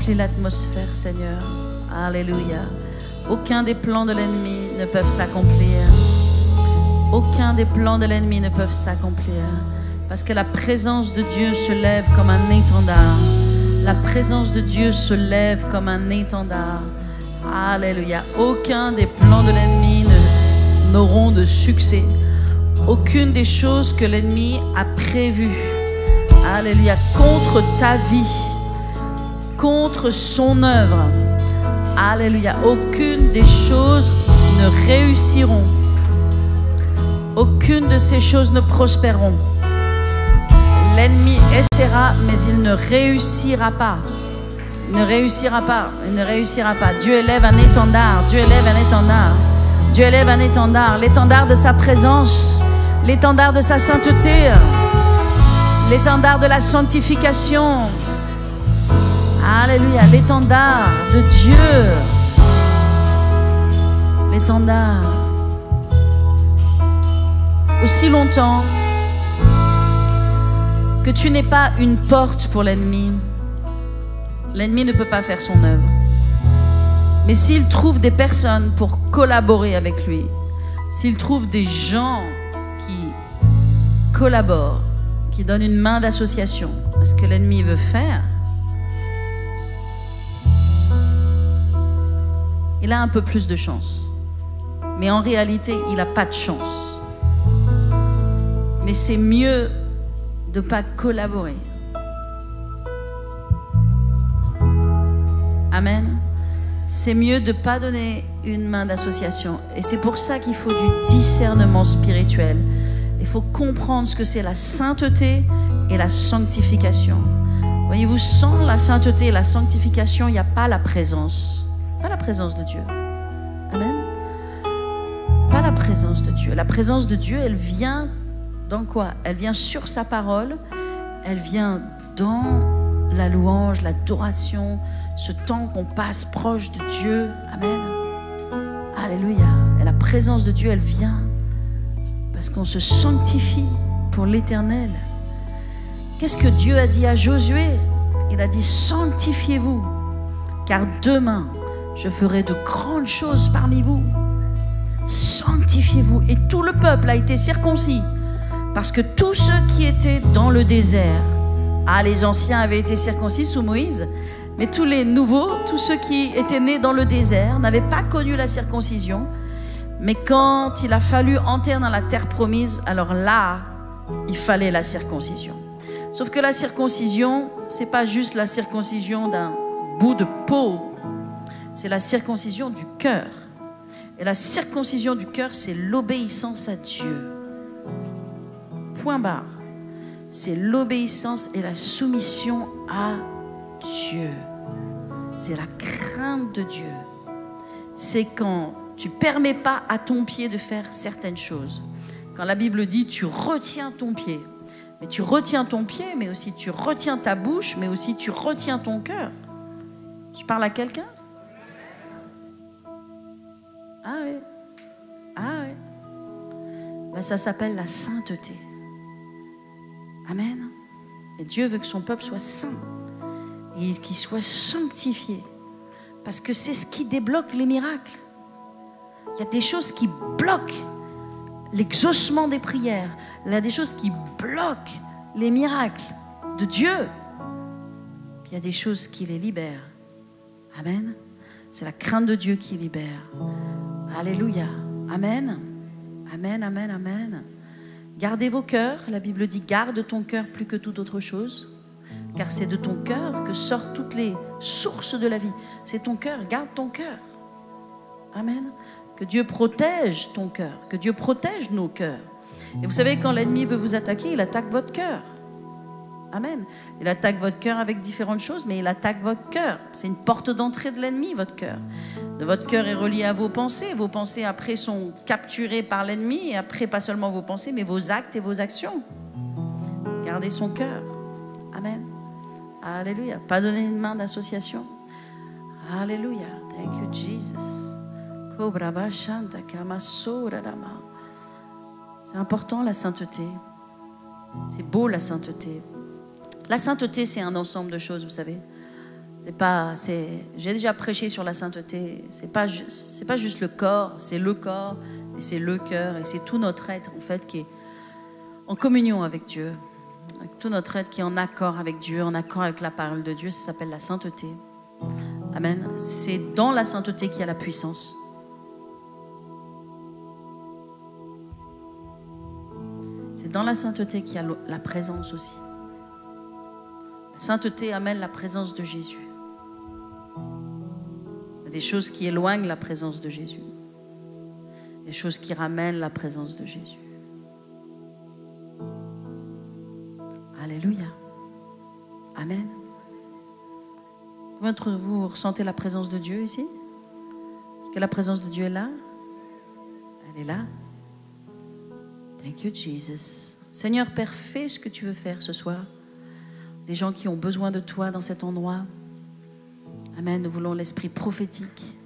Remplis l'atmosphère, Seigneur. Alléluia. Aucun des plans de l'ennemi ne peuvent s'accomplir. Aucun des plans de l'ennemi ne peuvent s'accomplir. Parce que la présence de Dieu se lève comme un étendard. La présence de Dieu se lève comme un étendard. Alléluia. Aucun des plans de l'ennemi n'auront de succès. Aucune des choses que l'ennemi a prévues. Alléluia. Contre ta vie. Contre son œuvre. Alléluia. Aucune des choses ne réussiront. Aucune de ces choses ne prospéreront. L'ennemi essaiera, mais il ne réussira pas. Il ne réussira pas. Il ne réussira pas. Dieu élève un étendard. Dieu élève un étendard. Dieu élève un étendard. L'étendard de sa présence. L'étendard de sa sainteté. L'étendard de la sanctification. Alléluia. L'étendard de Dieu. L'étendard. Aussi longtemps que tu n'es pas une porte pour l'ennemi, l'ennemi ne peut pas faire son œuvre. Mais s'il trouve des personnes pour collaborer avec lui, s'il trouve des gens qui collaborent, qui donnent une main d'association à ce que l'ennemi veut faire, il a un peu plus de chance. Mais en réalité, il n'a pas de chance. Mais c'est mieux de ne pas collaborer. Amen. C'est mieux de ne pas donner une main d'association. Et c'est pour ça qu'il faut du discernement spirituel. Il faut comprendre ce que c'est la sainteté et la sanctification. Voyez-vous, sans la sainteté et la sanctification, il n'y a pas la présence. Pas la présence de Dieu. Amen. Pas la présence de Dieu. La présence de Dieu, elle vient dans quoi? Elle vient sur sa parole. Elle vient dans la louange, l'adoration, ce temps qu'on passe proche de Dieu. Amen. Alléluia. Et la présence de Dieu, elle vient parce qu'on se sanctifie pour l'éternel. Qu'est-ce que Dieu a dit à Josué? Il a dit: sanctifiez-vous, car demain, je ferai de grandes choses parmi vous. Sanctifiez-vous. Et tout le peuple a été circoncis, parce que tous ceux qui étaient dans le désert, les anciens avaient été circoncis sous Moïse, mais tous les nouveaux, tous ceux qui étaient nés dans le désert, n'avaient pas connu la circoncision. Mais quand il a fallu entrer dans la terre promise, alors là, il fallait la circoncision. Sauf que la circoncision, c'est pas juste la circoncision d'un bout de peau, c'est la circoncision du cœur. Et la circoncision du cœur, c'est l'obéissance à Dieu. Point barre. C'est l'obéissance et la soumission à Dieu. C'est la crainte de Dieu. C'est quand tu ne permets pas à ton pied de faire certaines choses. Quand la Bible dit tu retiens ton pied, mais tu retiens ton pied, mais aussi tu retiens ta bouche, mais aussi tu retiens ton cœur. Je parle à quelqu'un? Ah oui. Ah oui. Ben, ça s'appelle la sainteté. Amen. Et Dieu veut que son peuple soit saint et qu'il soit sanctifié, parce que c'est ce qui débloque les miracles. Il y a des choses qui bloquent l'exaucement des prières. Il y a des choses qui bloquent les miracles de Dieu. Puis il y a des choses qui les libèrent. Amen. C'est la crainte de Dieu qui libère. Alléluia. Amen. Amen, amen, amen. Gardez vos cœurs. La Bible dit: garde ton cœur plus que toute autre chose, car c'est de ton cœur que sortent toutes les sources de la vie. C'est ton cœur. Garde ton cœur. Amen. Que Dieu protège ton cœur, que Dieu protège nos cœurs. Et vous savez, quand l'ennemi veut vous attaquer, il attaque votre cœur. Amen. Il attaque votre cœur avec différentes choses, mais il attaque votre cœur. C'est une porte d'entrée de l'ennemi, votre cœur. Votre cœur est relié à vos pensées. Vos pensées, après, sont capturées par l'ennemi. Et après, pas seulement vos pensées, mais vos actes et vos actions. Gardez son cœur. Amen. Alléluia. Pas donner une main d'association. Alléluia. Thank you, Jesus. C'est important, la sainteté. C'est beau, la sainteté. La sainteté, c'est un ensemble de choses, vous savez. J'ai déjà prêché sur la sainteté. C'est pas juste le corps, c'est le corps et c'est le cœur et c'est tout notre être en fait qui est en communion avec Dieu, avec tout notre être qui est en accord avec Dieu, en accord avec la parole de Dieu. Ça s'appelle la sainteté. Amen. C'est dans la sainteté qu'il y a la puissance. C'est dans la sainteté qu'il y a la présence aussi. La sainteté amène la présence de Jésus. Il y a des choses qui éloignent la présence de Jésus. Des choses qui ramènent la présence de Jésus. Alléluia. Amen. Combien d'entre vous ressentez la présence de Dieu ici? Est-ce que la présence de Dieu est là? Elle est là. Thank you, Jesus. Seigneur, Père, fais ce que tu veux faire ce soir. Des gens qui ont besoin de toi dans cet endroit. Amen. Nous voulons l'esprit prophétique.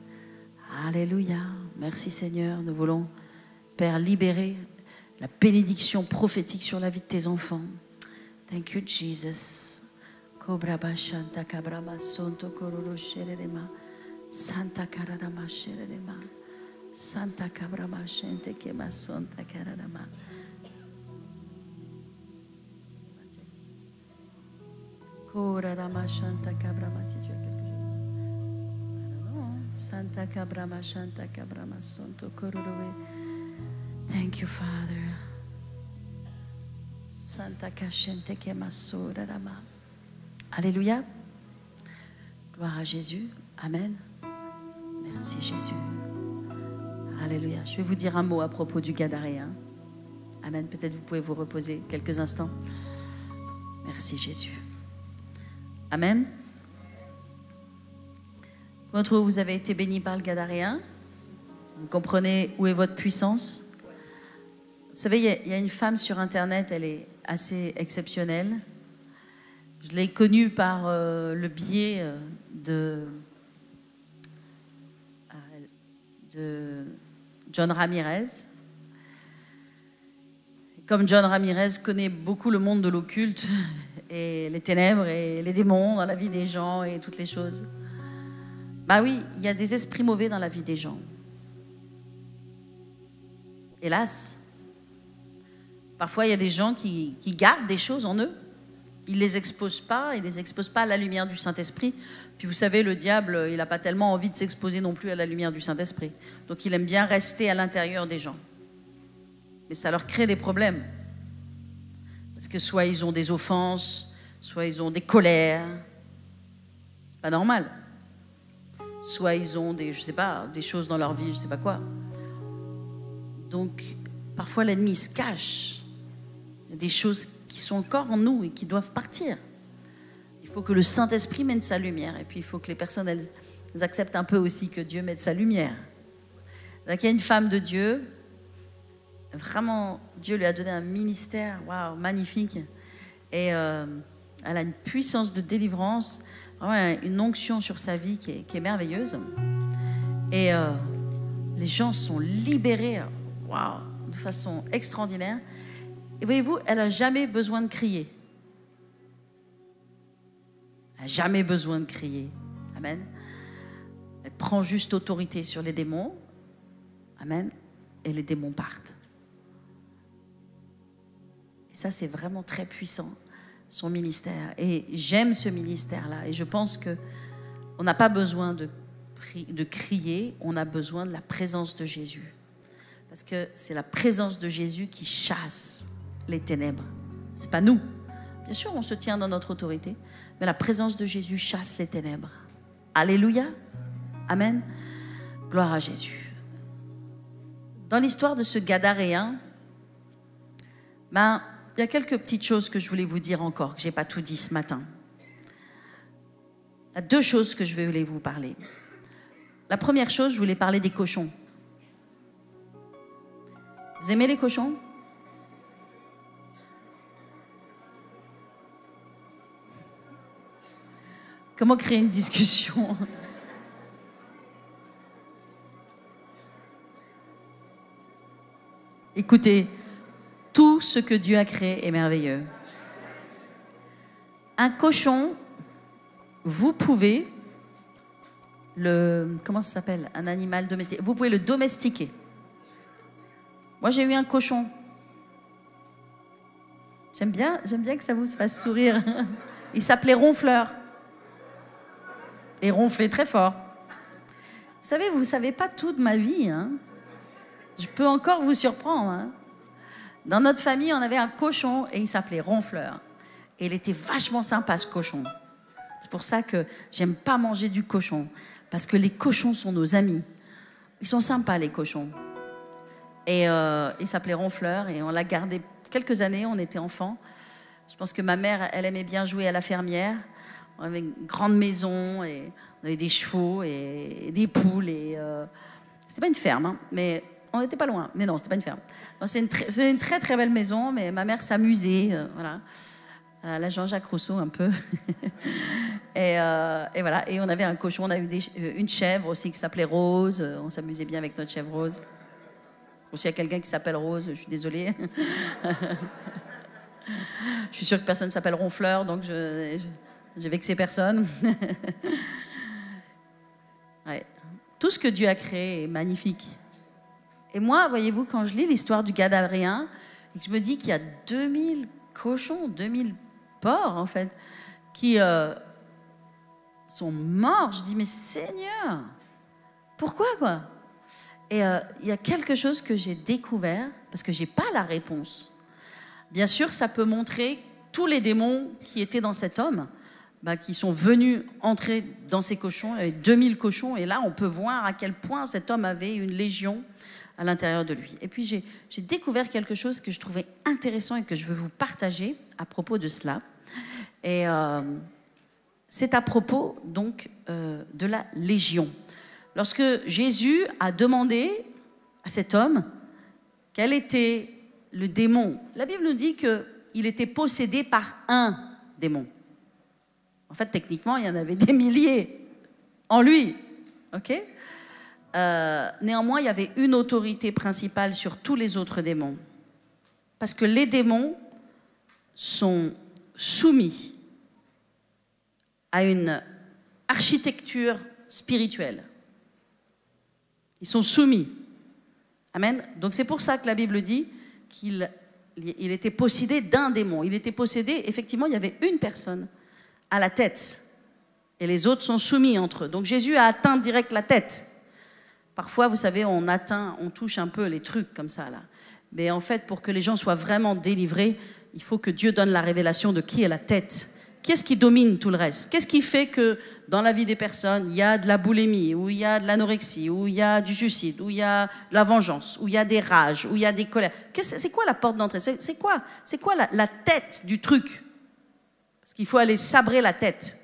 Alléluia. Merci Seigneur. Nous voulons, Père, libérer la bénédiction prophétique sur la vie de tes enfants. Thank you, Jesus. Kobraba shanta kabrama sonto kororo sherema. Santa kararama sherema. Santa kabrama shente kema sonta kararama. Korarama shanta kabrama, si tu as quelque chose. Santa kabrama shanta kabrama sonto kororo. Thank you, Father. Santa kashente kema sorarama. Alléluia. Gloire à Jésus. Amen. Merci Jésus. Alléluia. Je vais vous dire un mot à propos du Gadaréen. Amen. Peut-être vous pouvez vous reposer quelques instants. Merci Jésus. Amen. D'entre vous avez été bénis par le Gadaréen. Vous comprenez où est votre puissance. Vous savez, il y a une femme sur Internet, elle est assez exceptionnelle. Je l'ai connue par le biais de John Ramirez. Comme John Ramirez connaît beaucoup le monde de l'occulte et les ténèbres et les démons dans la vie des gens et toutes les choses. Bah oui, il y a des esprits mauvais dans la vie des gens. Hélas. Parfois, il y a des gens qui gardent des choses en eux. Ils ne les exposent pas à la lumière du Saint-Esprit. Puis vous savez, le diable, il n'a pas tellement envie de s'exposer non plus à la lumière du Saint-Esprit. Donc il aime bien rester à l'intérieur des gens. Mais ça leur crée des problèmes. Parce que soit ils ont des offenses, soit ils ont des colères. C'est pas normal. Soit ils ont des, je sais pas, des choses dans leur vie, je sais pas quoi. Donc parfois l'ennemi se cache. Il y a des choses qui sont encore en nous et qui doivent partir. Il faut que le Saint-Esprit mène sa lumière. Et puis, il faut que les personnes elles acceptent un peu aussi que Dieu mette sa lumière. Donc, il y a une femme de Dieu. Vraiment, Dieu lui a donné un ministère waouh, magnifique. Et elle a une puissance de délivrance, vraiment une onction sur sa vie qui est merveilleuse. Et les gens sont libérés waouh, de façon extraordinaire. Et voyez-vous, elle n'a jamais besoin de crier. Elle n'a jamais besoin de crier. Amen. Elle prend juste autorité sur les démons. Amen. Et les démons partent. Et ça, c'est vraiment très puissant, son ministère. Et j'aime ce ministère-là. Et je pense qu'on n'a pas besoin de crier, on a besoin de la présence de Jésus. Parce que c'est la présence de Jésus qui chasse les ténèbres. C'est pas nous. Bien sûr, on se tient dans notre autorité, mais la présence de Jésus chasse les ténèbres. Alléluia. Amen. Gloire à Jésus. Dans l'histoire de ce Gadaréen, il y a quelques petites choses que je voulais vous dire encore, que je n'ai pas tout dit ce matin. Il y a deux choses que je voulais vous parler. La première chose, je voulais parler des cochons. Vous aimez les cochons ? Comment créer une discussion ? Écoutez, tout ce que Dieu a créé est merveilleux. Un cochon, vous pouvez comment ça s'appelle? Un animal domestique. Vous pouvez le domestiquer. Moi, j'ai eu un cochon. J'aime bien que ça vous fasse sourire. Il s'appelait Ronfleur. Et ronflait très fort. Vous savez pas tout de ma vie. Hein. Je peux encore vous surprendre. Hein. Dans notre famille, on avait un cochon et il s'appelait Ronfleur. Et il était vachement sympa, ce cochon. C'est pour ça que j'aime pas manger du cochon. Parce que les cochons sont nos amis. Ils sont sympas, les cochons. Et il s'appelait Ronfleur et on l'a gardé quelques années, on était enfants. Je pense que ma mère, elle aimait bien jouer à la fermière. On avait une grande maison et on avait des chevaux et des poules. C'était pas une ferme, hein, mais on n'était pas loin. Mais non, c'était pas une ferme. C'est une très très belle maison, mais ma mère s'amusait, voilà. La Jean-Jacques Rousseau un peu. et voilà. Et on avait un cochon, on a eu une chèvre aussi qui s'appelait Rose. On s'amusait bien avec notre chèvre Rose. Aussi, il y a quelqu'un qui s'appelle Rose, je suis désolée. Je suis sûre que personne ne s'appelle Ronfleur, donc je vexé personne. Ouais. Tout ce que Dieu a créé est magnifique. Et moi, voyez-vous, quand je lis l'histoire du Gadaréen, et que je me dis qu'il y a 2000 cochons, 2000 porcs, en fait, qui sont morts, je dis, mais Seigneur, pourquoi, quoi? Et il y a quelque chose que j'ai découvert, parce que je n'ai pas la réponse. Bien sûr, ça peut montrer tous les démons qui étaient dans cet homme, qui sont venus entrer dans ces cochons. Il y avait 2000 cochons, et là, on peut voir à quel point cet homme avait une légion à l'intérieur de lui. Et puis, j'ai découvert quelque chose que je trouvais intéressant et que je veux vous partager à propos de cela. Et c'est à propos, donc, de la légion. Lorsque Jésus a demandé à cet homme quel était le démon, la Bible nous dit qu'il était possédé par un démon. En fait, techniquement, il y en avait des milliers en lui. Ok ? Néanmoins, il y avait une autorité principale sur tous les autres démons. Parce que les démons sont soumis à une architecture spirituelle. Ils sont soumis. Amen. Donc c'est pour ça que la Bible dit qu'il était possédé d'un démon. Il était possédé, effectivement, il y avait une personne à la tête. Et les autres sont soumis entre eux. Donc Jésus a atteint direct la tête. Parfois, vous savez, on touche un peu les trucs comme ça, là. Mais en fait, pour que les gens soient vraiment délivrés, il faut que Dieu donne la révélation de qui est la tête. Qu'est-ce qui domine tout le reste? Qu'est-ce qui fait que dans la vie des personnes, il y a de la boulimie, ou il y a de l'anorexie, ou il y a du suicide, ou il y a de la vengeance, ou il y a des rages, ou il y a des colères? C'est quoi la porte d'entrée? C'est quoi la tête du truc? Parce qu'il faut aller sabrer la tête.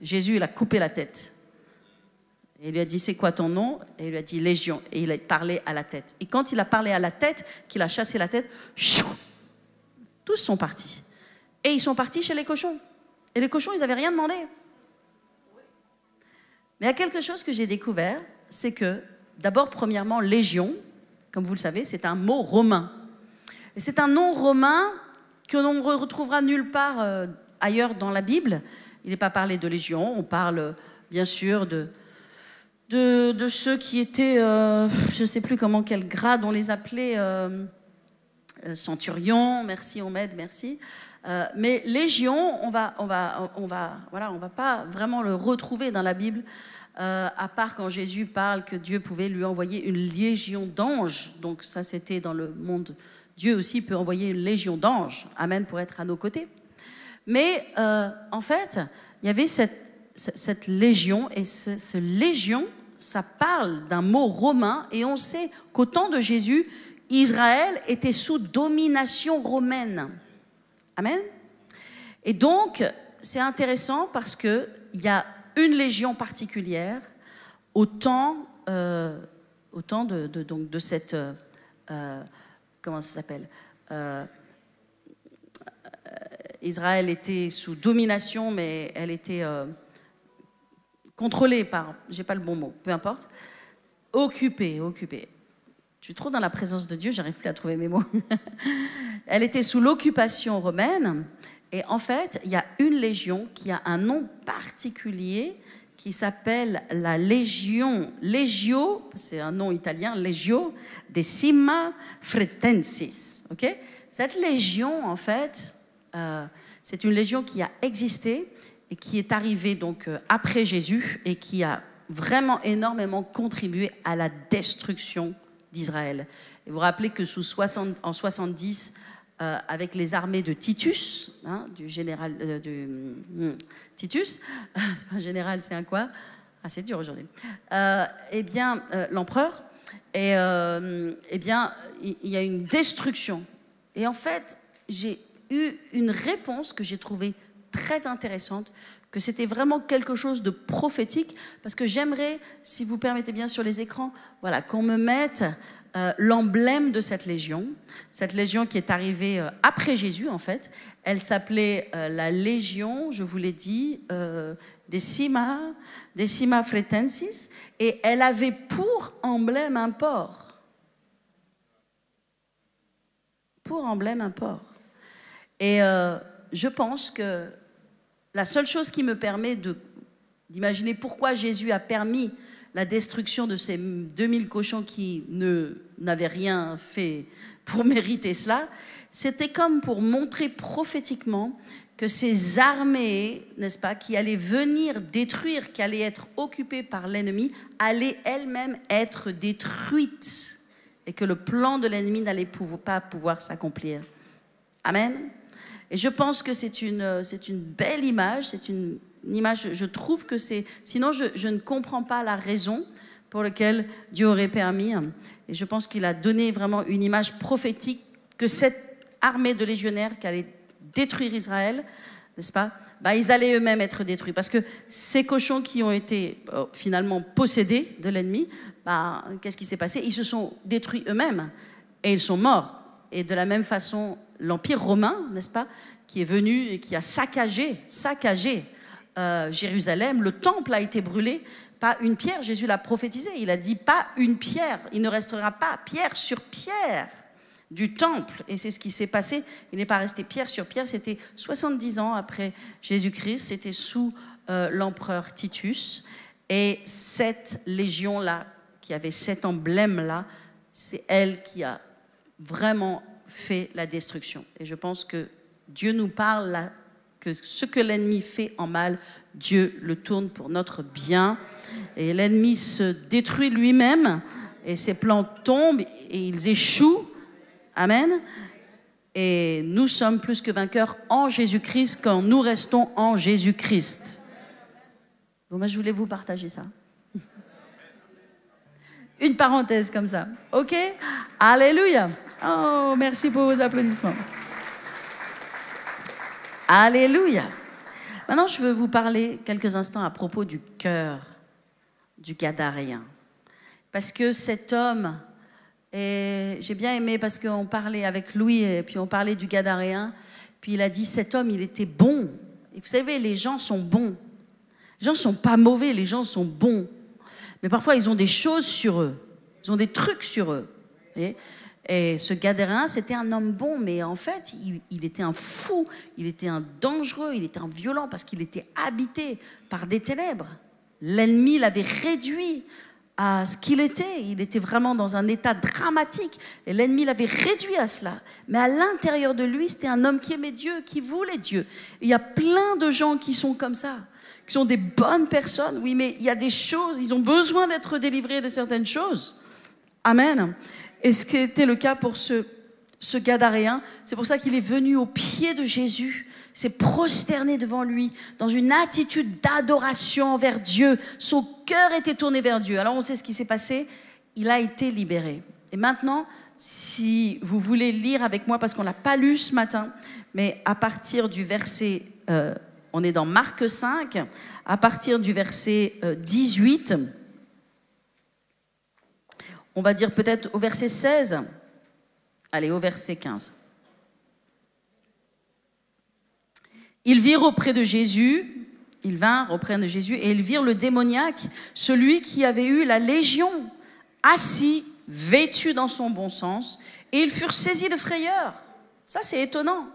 Jésus, il a coupé la tête. Et il lui a dit, c'est quoi ton nom? Et il lui a dit, Légion. Et il a parlé à la tête. Et quand il a parlé à la tête, qu'il a chassé la tête, tous sont partis. Et ils sont partis chez les cochons. Et les cochons, ils n'avaient rien demandé. Mais il y a quelque chose que j'ai découvert, c'est que, d'abord, premièrement, Légion, comme vous le savez, c'est un mot romain. Et c'est un nom romain que l'on ne retrouvera nulle part ailleurs dans la Bible. Il n'est pas parlé de Légion, on parle bien sûr de ceux qui étaient, je ne sais plus quel grade on les appelait, centurions, merci, on m'aide, merci. Mais Légion, on va pas vraiment le retrouver dans la Bible, à part quand Jésus parle que Dieu pouvait lui envoyer une légion d'anges. Donc ça, c'était dans le monde. Dieu aussi peut envoyer une légion d'anges, amen, pour être à nos côtés. Mais en fait, il y avait cette légion, et ce légion, ça parle d'un mot romain, et on sait qu'au temps de Jésus, Israël était sous domination romaine. Amen. Et donc, c'est intéressant parce qu'il y a une légion particulière au temps de cette... comment ça s'appelle Israël était sous domination, mais elle était contrôlée par... J'ai pas le bon mot, peu importe. Occupée. Je suis trop dans la présence de Dieu, j'arrive plus à trouver mes mots. Elle était sous l'occupation romaine, Et en fait, il y a une légion qui a un nom particulier qui s'appelle la Legio, c'est un nom italien, Legio Decima Fretensis. Okay? Cette légion, en fait, c'est une légion qui a existé et qui est arrivée donc après Jésus et qui a vraiment énormément contribué à la destruction d'Israël. Et vous vous rappelez que en 70, avec les armées de Titus, hein, du général Titus, c'est pas un général, c'est un quoi? Ah, c'est dur aujourd'hui. L'empereur, eh bien, il y a une destruction. Et en fait, j'ai eu une réponse que j'ai trouvée très intéressante, que c'était vraiment quelque chose de prophétique, parce que j'aimerais, si vous permettez bien sur les écrans, voilà, qu'on me mette l'emblème de cette légion qui est arrivée après Jésus en fait. Elle s'appelait la légion, je vous l'ai dit, Decima Fretensis, et elle avait pour emblème un porc. Pour emblème un porc. Et je pense que la seule chose qui me permet d'imaginer pourquoi Jésus a permis la destruction de ces 2000 cochons qui n'avaient rien fait pour mériter cela, c'était comme pour montrer prophétiquement que ces armées, n'est-ce pas, qui allaient venir détruire, qui allaient être occupées par l'ennemi, allaient elles-mêmes être détruites et que le plan de l'ennemi n'allait pas pouvoir s'accomplir. Amen. Et je pense que c'est une belle image, c'est une image, je trouve que c'est... Sinon, je ne comprends pas la raison pour laquelle Dieu aurait permis. Et je pense qu'il a donné vraiment une image prophétique que cette armée de légionnaires qui allait détruire Israël, n'est-ce pas? Ils allaient eux-mêmes être détruits. Parce que ces cochons qui ont été finalement possédés de l'ennemi, qu'est-ce qui s'est passé? Ils se sont détruits eux-mêmes et ils sont morts. Et de la même façon, l'Empire romain, n'est-ce pas, qui est venu et qui a saccagé Jérusalem, le temple a été brûlé, pas une pierre, Jésus l'a prophétisé, il a dit pas une pierre, il ne restera pas pierre sur pierre du temple, et c'est ce qui s'est passé, il n'est pas resté pierre sur pierre, c'était 70 ans après Jésus-Christ, c'était sous l'empereur Titus, et cette légion-là, qui avait cet emblème-là, c'est elle qui a vraiment fait la destruction. Et je pense que Dieu nous parle là, que ce que l'ennemi fait en mal, Dieu le tourne pour notre bien. Et l'ennemi se détruit lui-même, et ses plans tombent, et ils échouent. Amen. Et nous sommes plus que vainqueurs en Jésus-Christ quand nous restons en Jésus-Christ. Bon, moi, je voulais vous partager ça. Une parenthèse comme ça. OK? Alléluia. Oh, merci pour vos applaudissements. Alléluia. Maintenant, je veux vous parler quelques instants à propos du cœur du Gadaréen. Parce que cet homme, et j'ai bien aimé parce qu'on parlait avec Louis et puis on parlait du Gadaréen, puis il a dit cet homme, il était bon. Et vous savez, les gens sont bons. Les gens ne sont pas mauvais, les gens sont bons. Mais parfois, ils ont des choses sur eux. Ils ont des trucs sur eux. Et ce Gadaréen, c'était un homme bon, mais en fait, il était un fou, il était un dangereux, il était un violent parce qu'il était habité par des ténèbres. L'ennemi l'avait réduit à ce qu'il était. Il était vraiment dans un état dramatique et l'ennemi l'avait réduit à cela. Mais à l'intérieur de lui, c'était un homme qui aimait Dieu, qui voulait Dieu. Et il y a plein de gens qui sont comme ça, qui sont des bonnes personnes, oui, mais il y a des choses, ils ont besoin d'être délivrés de certaines choses. Amen. Et ce qui était le cas pour ce Gadaréen, c'est pour ça qu'il est venu au pied de Jésus, s'est prosterné devant lui, dans une attitude d'adoration envers Dieu. Son cœur était tourné vers Dieu. Alors on sait ce qui s'est passé, il a été libéré. Et maintenant, si vous voulez lire avec moi, parce qu'on ne l'a pas lu ce matin, mais à partir du verset, on est dans Marc 5, à partir du verset 18, on va dire peut-être au verset 16, allez, au verset 15. Ils vinrent auprès de Jésus et ils virent le démoniaque, celui qui avait eu la légion, assis, vêtu dans son bon sens, et ils furent saisis de frayeur. Ça, c'est étonnant.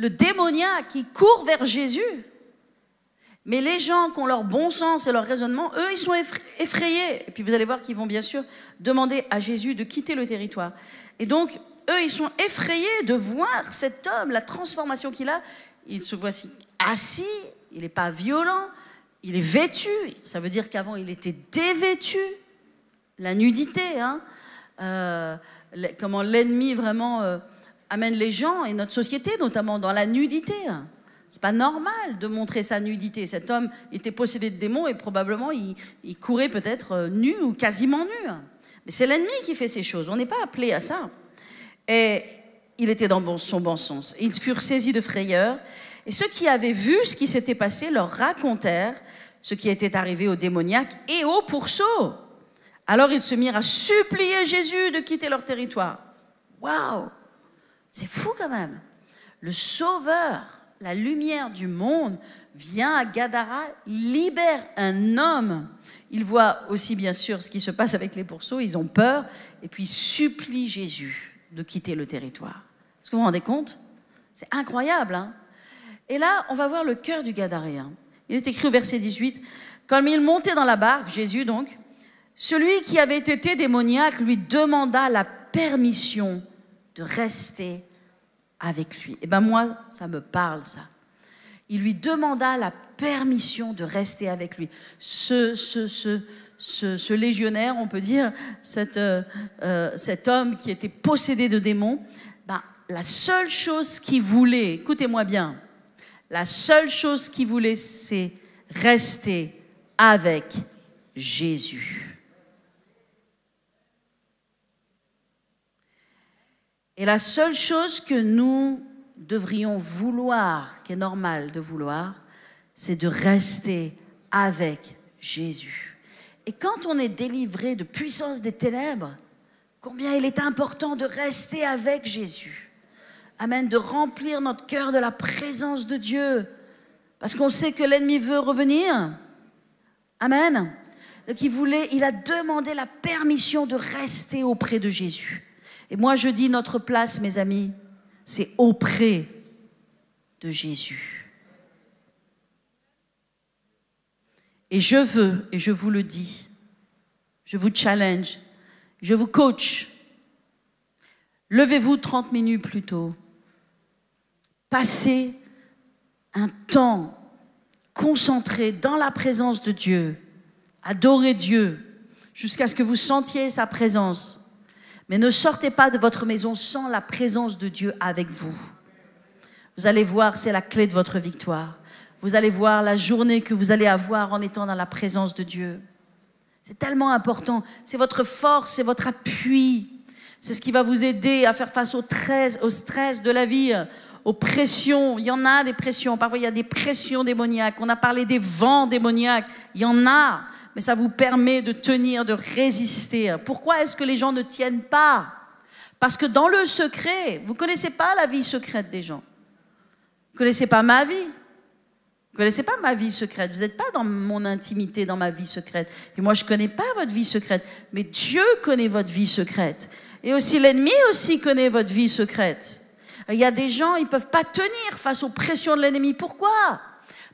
le démoniaque qui court vers Jésus. Mais les gens qui ont leur bon sens et leur raisonnement, eux, ils sont effrayés. Et puis vous allez voir qu'ils vont bien sûr demander à Jésus de quitter le territoire. Et donc, eux, ils sont effrayés de voir cet homme, la transformation qu'il a. Il se voit assis, il n'est pas violent, il est vêtu. Ça veut dire qu'avant, il était dévêtu. La nudité, hein. Comment l'ennemi vraiment amène les gens et notre société, notamment dans la nudité. C'est pas normal de montrer sa nudité. Cet homme était possédé de démons et probablement il courait peut-être nu ou quasiment nu. Mais c'est l'ennemi qui fait ces choses. On n'est pas appelé à ça. Et il était dans son bon sens. Ils furent saisis de frayeur. Et ceux qui avaient vu ce qui s'était passé leur racontèrent ce qui était arrivé aux démoniaques et aux pourceaux. Alors ils se mirent à supplier Jésus de quitter leur territoire. Waouh! C'est fou quand même. Le Sauveur, la lumière du monde, vient à Gadara, libère un homme. Il voit aussi bien sûr ce qui se passe avec les pourceaux, ils ont peur, et puis supplient Jésus de quitter le territoire. Est-ce que vous vous rendez compte? C'est incroyable, hein? Et là, on va voir le cœur du Gadaréen. Il est écrit au verset 18, « Comme il montait dans la barque, Jésus donc, celui qui avait été démoniaque lui demanda la permission de rester avec lui. » Et bien moi, ça me parle, ça. Il lui demanda la permission de rester avec lui. Ce légionnaire, on peut dire, cet homme qui était possédé de démons, ben, la seule chose qu'il voulait, écoutez-moi bien, la seule chose qu'il voulait, c'est rester avec Jésus. Et la seule chose que nous devrions vouloir, qui est normal de vouloir, c'est de rester avec Jésus. Et quand on est délivré de puissance des ténèbres, combien il est important de rester avec Jésus. Amen, de remplir notre cœur de la présence de Dieu. Parce qu'on sait que l'ennemi veut revenir. Amen. Donc il a demandé la permission de rester auprès de Jésus. Et moi je dis notre place, mes amis, c'est auprès de Jésus. Et je vous le dis, je vous challenge, je vous coach. Levez-vous 30 minutes plus tôt. Passez un temps concentré dans la présence de Dieu. Adorez Dieu jusqu'à ce que vous sentiez sa présence. Mais ne sortez pas de votre maison sans la présence de Dieu avec vous. Vous allez voir, c'est la clé de votre victoire. Vous allez voir la journée que vous allez avoir en étant dans la présence de Dieu. C'est tellement important. C'est votre force, c'est votre appui. C'est ce qui va vous aider à faire face au stress de la vie, aux pressions. Il y en a des pressions. Parfois, il y a des pressions démoniaques. On a parlé des vents démoniaques. Il y en a. Mais ça vous permet de tenir, de résister. Pourquoi est-ce que les gens ne tiennent pas? Parce que dans le secret, vous ne connaissez pas la vie secrète des gens. Vous ne connaissez pas ma vie. Vous ne connaissez pas ma vie secrète. Vous n'êtes pas dans mon intimité, dans ma vie secrète. Et moi, je ne connais pas votre vie secrète. Mais Dieu connaît votre vie secrète. Et aussi l'ennemi aussi connaît votre vie secrète. Il y a des gens, ils ne peuvent pas tenir face aux pressions de l'ennemi. Pourquoi?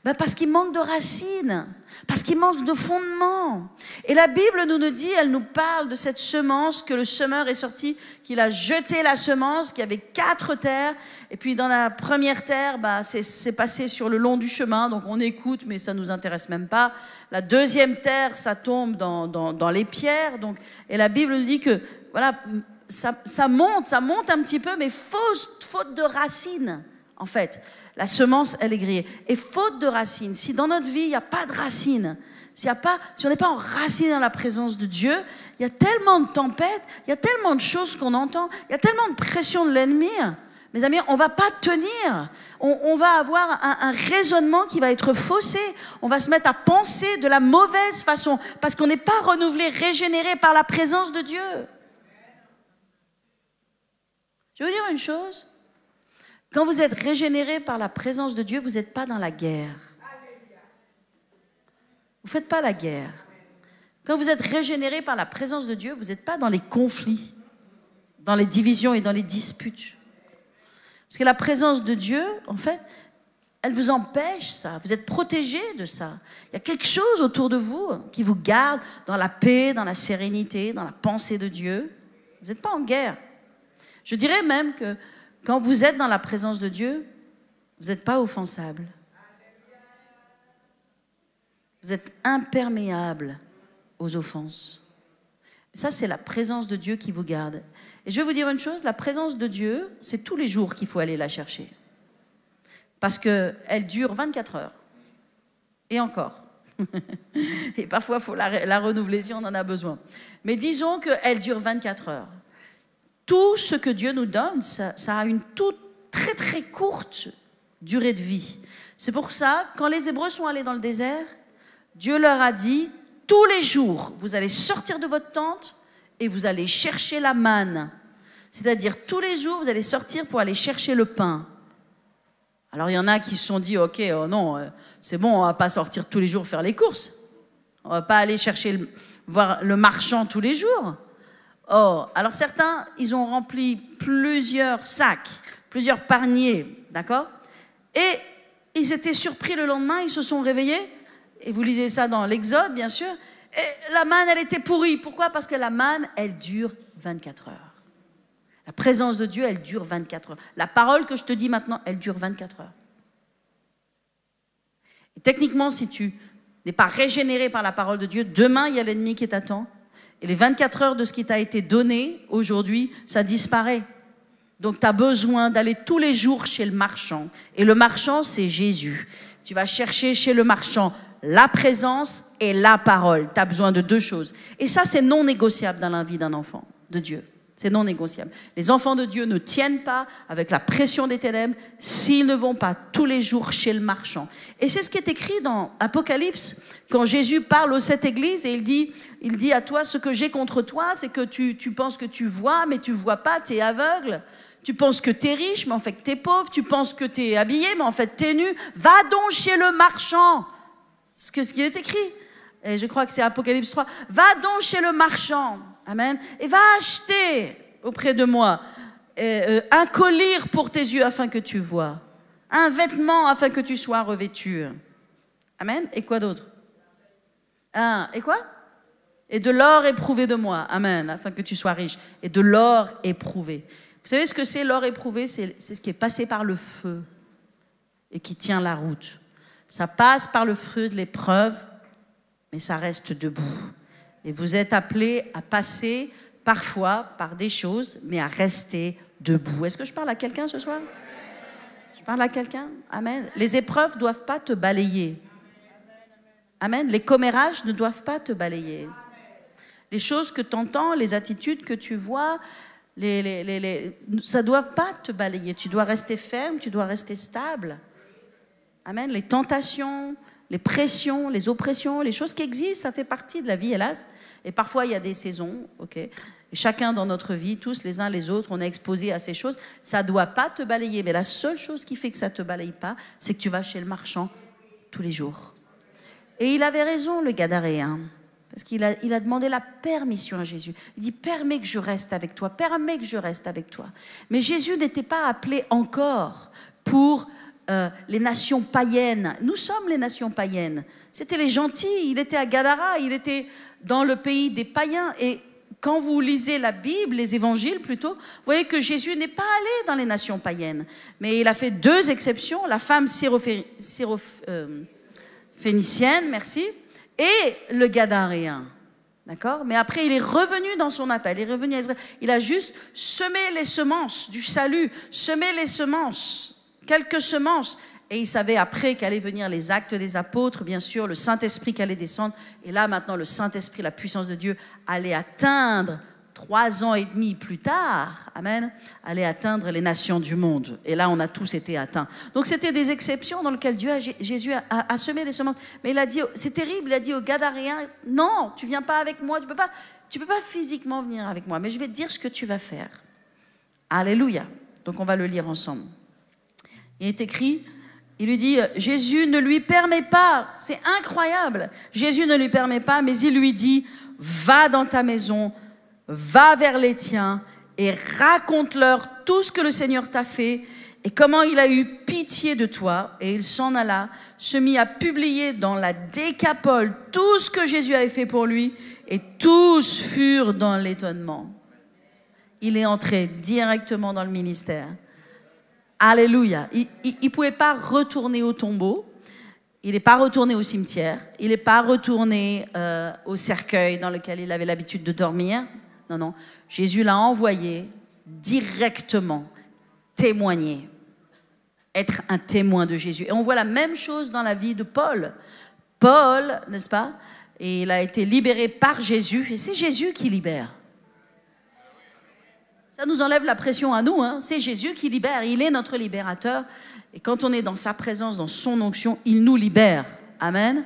Ben parce qu'ils manquent de racines, parce qu'ils manquent de fondements. Et la Bible nous dit, elle nous parle de cette semence que le semeur est sorti, qu'il a jeté la semence, qu'il y avait 4 terres. Et puis dans la première terre, ben, c'est passé sur le long du chemin, donc on écoute, mais ça ne nous intéresse même pas. La deuxième terre, ça tombe dans les pierres. Donc, et la Bible nous dit que voilà, ça monte un petit peu, mais faute de racines, en fait. La semence, elle est grillée. Et faute de racines, si dans notre vie, il n'y a pas de racines, si on n'est pas enraciné dans la présence de Dieu, il y a tellement de tempêtes, il y a tellement de choses qu'on entend, il y a tellement de pression de l'ennemi. Mes amis, on ne va pas tenir. On va avoir un raisonnement qui va être faussé. On va se mettre à penser de la mauvaise façon parce qu'on n'est pas renouvelé, régénéré par la présence de Dieu. Je veux dire une chose. Quand vous êtes régénéré par la présence de Dieu, vous n'êtes pas dans la guerre. Vous ne faites pas la guerre. Quand vous êtes régénéré par la présence de Dieu, vous n'êtes pas dans les conflits, dans les divisions et dans les disputes. Parce que la présence de Dieu, en fait, elle vous empêche ça. Vous êtes protégé de ça. Il y a quelque chose autour de vous qui vous garde dans la paix, dans la sérénité, dans la pensée de Dieu. Vous n'êtes pas en guerre. Je dirais même que quand vous êtes dans la présence de Dieu, vous n'êtes pas offensable. Vous êtes imperméable aux offenses. Ça, c'est la présence de Dieu qui vous garde. Et je vais vous dire une chose, la présence de Dieu, c'est tous les jours qu'il faut aller la chercher. Parce qu'elle dure 24 heures. Et encore. Et parfois, il faut la renouveler si on en a besoin. Mais disons qu'elle dure 24 heures. Tout ce que Dieu nous donne, ça a une toute très très courte durée de vie. C'est pour ça, quand les Hébreux sont allés dans le désert, Dieu leur a dit, tous les jours, vous allez sortir de votre tente et vous allez chercher la manne. C'est-à-dire, tous les jours, vous allez sortir pour aller chercher le pain. Alors, il y en a qui se sont dit, ok, oh non, c'est bon, on ne va pas sortir tous les jours faire les courses. On ne va pas aller chercher, voir le marchand tous les jours. Oh, alors certains, ils ont rempli plusieurs sacs, plusieurs paniers, d'accord? Et ils étaient surpris le lendemain, ils se sont réveillés, et vous lisez ça dans l'Exode, bien sûr, et la manne, elle était pourrie. Pourquoi? Parce que la manne, elle dure 24 heures. La présence de Dieu, elle dure 24 heures. La parole que je te dis maintenant, elle dure 24 heures. Et techniquement, si tu n'es pas régénéré par la parole de Dieu, demain, il y a l'ennemi qui t'attend. Et les 24 heures de ce qui t'a été donné aujourd'hui, ça disparaît. Donc, tu as besoin d'aller tous les jours chez le marchand. Et le marchand, c'est Jésus. Tu vas chercher chez le marchand la présence et la parole. Tu as besoin de deux choses. Et ça, c'est non négociable dans la vie d'un enfant de Dieu. C'est non négociable. Les enfants de Dieu ne tiennent pas avec la pression des ténèbres s'ils ne vont pas tous les jours chez le marchand. Et c'est ce qui est écrit dans Apocalypse, quand Jésus parle aux 7 églises et il dit à toi, ce que j'ai contre toi, c'est que tu penses que tu vois, mais tu ne vois pas, tu es aveugle. Tu penses que tu es riche, mais en fait tu es pauvre. Tu penses que tu es habillé, mais en fait tu es nu. Va donc chez le marchand. Ce qui est écrit. Et je crois que c'est Apocalypse 3. Va donc chez le marchand. Amen. Et va acheter auprès de moi un collier pour tes yeux afin que tu vois. Un vêtement afin que tu sois revêtu. Amen. Et quoi d'autre? Et quoi? Et de l'or éprouvé de moi. Amen. Afin que tu sois riche. Et de l'or éprouvé. Vous savez ce que c'est l'or éprouvé? C'est ce qui est passé par le feu et qui tient la route. Ça passe par le feu de l'épreuve, mais ça reste debout. Et vous êtes appelés à passer parfois par des choses, mais à rester debout. Est-ce que je parle à quelqu'un ce soir? Je parle à quelqu'un? Amen. Les épreuves ne doivent pas te balayer. Amen. Les commérages ne doivent pas te balayer. Les choses que tu entends, les attitudes que tu vois, ça ne doit pas te balayer. Tu dois rester ferme, tu dois rester stable. Amen. Les tentations, les pressions, les oppressions, les choses qui existent, ça fait partie de la vie, hélas. Et parfois, il y a des saisons, ok. Et chacun dans notre vie, tous les uns les autres, on est exposé à ces choses. Ça ne doit pas te balayer. Mais la seule chose qui fait que ça ne te balaye pas, c'est que tu vas chez le marchand tous les jours. Et il avait raison, le Gadaréen. Parce qu'il a demandé la permission à Jésus. Il dit, permets que je reste avec toi, permets que je reste avec toi. Mais Jésus n'était pas appelé encore pour les nations païennes. Nous sommes les nations païennes. C'était les gentils. Il était à Gadara, il était dans le pays des païens. Et quand vous lisez la Bible, les évangiles plutôt, vous voyez que Jésus n'est pas allé dans les nations païennes. Mais il a fait deux exceptions. La femme syrophénicienne, merci, et le Gadaréen. D'accord? Mais après, il est revenu dans son appel. Il est revenu à Israël. Il a juste semé les semences du salut, semé les semences. Quelques semences. Et il savait après qu'allaient venir les actes des apôtres, bien sûr, le Saint-Esprit qui allait descendre. Et là, maintenant, le Saint-Esprit, la puissance de Dieu, allait atteindre, 3 ans et demi plus tard, amen, allait atteindre les nations du monde. Et là, on a tous été atteints. Donc, c'était des exceptions dans lesquelles Jésus a semé les semences. Mais il a dit, c'est terrible, il a dit aux Gadaréens, non, tu ne viens pas avec moi, tu peux pas physiquement venir avec moi, mais je vais te dire ce que tu vas faire. Alléluia. Donc, on va le lire ensemble. Il est écrit, il lui dit, Jésus ne lui permet pas, c'est incroyable, Jésus ne lui permet pas, mais il lui dit, va dans ta maison, va vers les tiens et raconte-leur tout ce que le Seigneur t'a fait Et comment il a eu pitié de toi, et il s'en alla, se mit à publier dans la Décapole tout ce que Jésus avait fait pour lui, et tous furent dans l'étonnement. Il est entré directement dans le ministère. Alléluia. Il ne pouvait pas retourner au tombeau, il n'est pas retourné au cimetière, il n'est pas retourné au cercueil dans lequel il avait l'habitude de dormir. Non, non. Jésus l'a envoyé directement témoigner. Être un témoin de Jésus. Et on voit la même chose dans la vie de Paul. Paul, n'est-ce pas? Et il a été libéré par Jésus. Et c'est Jésus qui libère. Ça nous enlève la pression à nous. Hein. C'est Jésus qui libère. Il est notre libérateur. Et quand on est dans sa présence, dans son onction, il nous libère. Amen.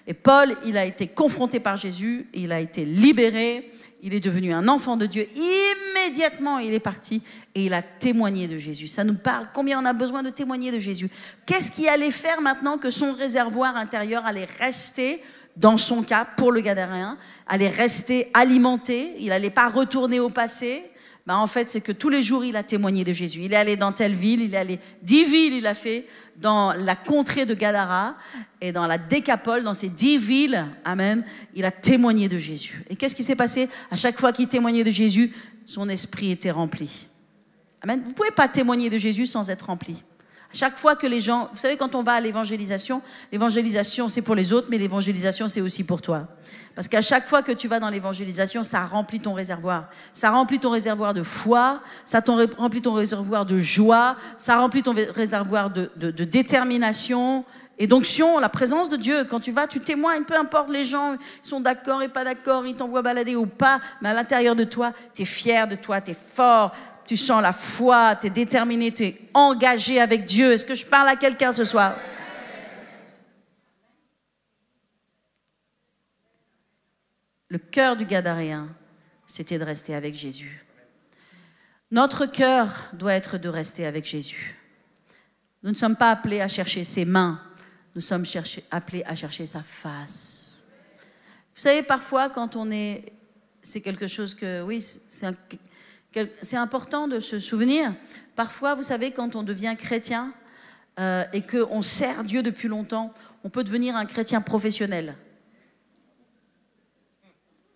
Et Paul, il a été confronté par Jésus. Il a été libéré. Il est devenu un enfant de Dieu. Immédiatement, il est parti et il a témoigné de Jésus. Ça nous parle combien on a besoin de témoigner de Jésus. Qu'est-ce qui allait faire maintenant que son réservoir intérieur allait rester, dans son cas, pour le Gadaréen, allait rester alimenté, il n'allait pas retourner au passé. Ben en fait, c'est que tous les jours, il a témoigné de Jésus. Il est allé dans telle ville, il est allé 10 villes, il a fait dans la contrée de Gadara et dans la Décapole, dans ces 10 villes, amen, il a témoigné de Jésus. Et qu'est-ce qui s'est passé? À chaque fois qu'il témoignait de Jésus, son esprit était rempli. Amen. Vous ne pouvez pas témoigner de Jésus sans être rempli. À chaque fois que les gens... Vous savez, quand on va à l'évangélisation, c'est pour les autres, mais l'évangélisation, c'est aussi pour toi. Parce qu'à chaque fois que tu vas dans l'évangélisation, ça remplit ton réservoir. Ça remplit ton réservoir de foi, ça remplit ton réservoir de joie, ça remplit ton réservoir de détermination et d'onction, la présence de Dieu. Quand tu vas, tu témoignes, peu importe les gens, ils sont d'accord et pas d'accord, ils t'envoient balader ou pas, mais à l'intérieur de toi, tu es fier de toi, tu es fort, tu sens la foi, tu es déterminé, tu es engagé avec Dieu. Est-ce que je parle à quelqu'un ce soir? Le cœur du Gadaréen, c'était de rester avec Jésus. Notre cœur doit être de rester avec Jésus. Nous ne sommes pas appelés à chercher ses mains, nous sommes appelés à chercher sa face. Vous savez, parfois, quand on est... C'est quelque chose que... Oui, c'est important de se souvenir. Parfois, vous savez, quand on devient chrétien et qu'on sert Dieu depuis longtemps, on peut devenir un chrétien professionnel.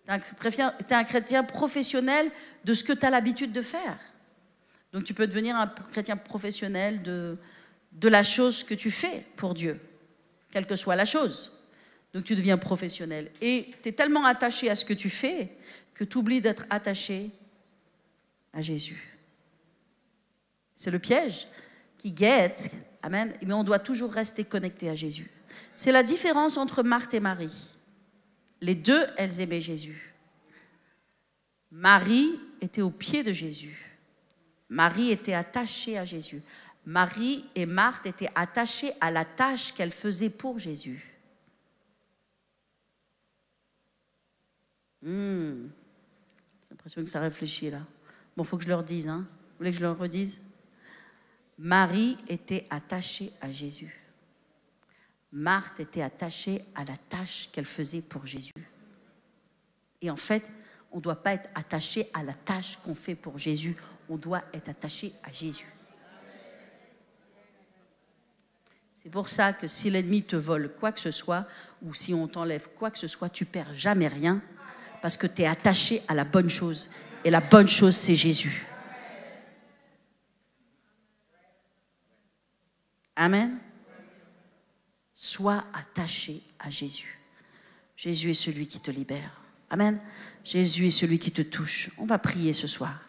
Tu es un chrétien professionnel de ce que tu as l'habitude de faire. Donc tu peux devenir un chrétien professionnel de la chose que tu fais pour Dieu, quelle que soit la chose. Donc tu deviens professionnel. Et tu es tellement attaché à ce que tu fais que tu oublies d'être attaché à Jésus. C'est le piège qui guette, amen, mais on doit toujours rester connecté à Jésus. C'est la différence entre Marthe et Marie. Les deux, elles aimaient Jésus. Marie était au pied de Jésus. Marie était attachée à Jésus. Marie et Marthe étaient attachées à la tâche qu'elles faisaient pour Jésus. J'ai l'impression que ça réfléchit là. Bon, il faut que je leur dise. Hein. Vous voulez que je leur redise? Marie était attachée à Jésus. Marthe était attachée à la tâche qu'elle faisait pour Jésus. Et en fait, on ne doit pas être attaché à la tâche qu'on fait pour Jésus. On doit être attaché à Jésus. C'est pour ça que si l'ennemi te vole quoi que ce soit, ou si on t'enlève quoi que ce soit, tu ne perds jamais rien, parce que tu es attaché à la bonne chose. Et la bonne chose, c'est Jésus. Amen. Sois attaché à Jésus. Jésus est celui qui te libère. Amen. Jésus est celui qui te touche. On va prier ce soir.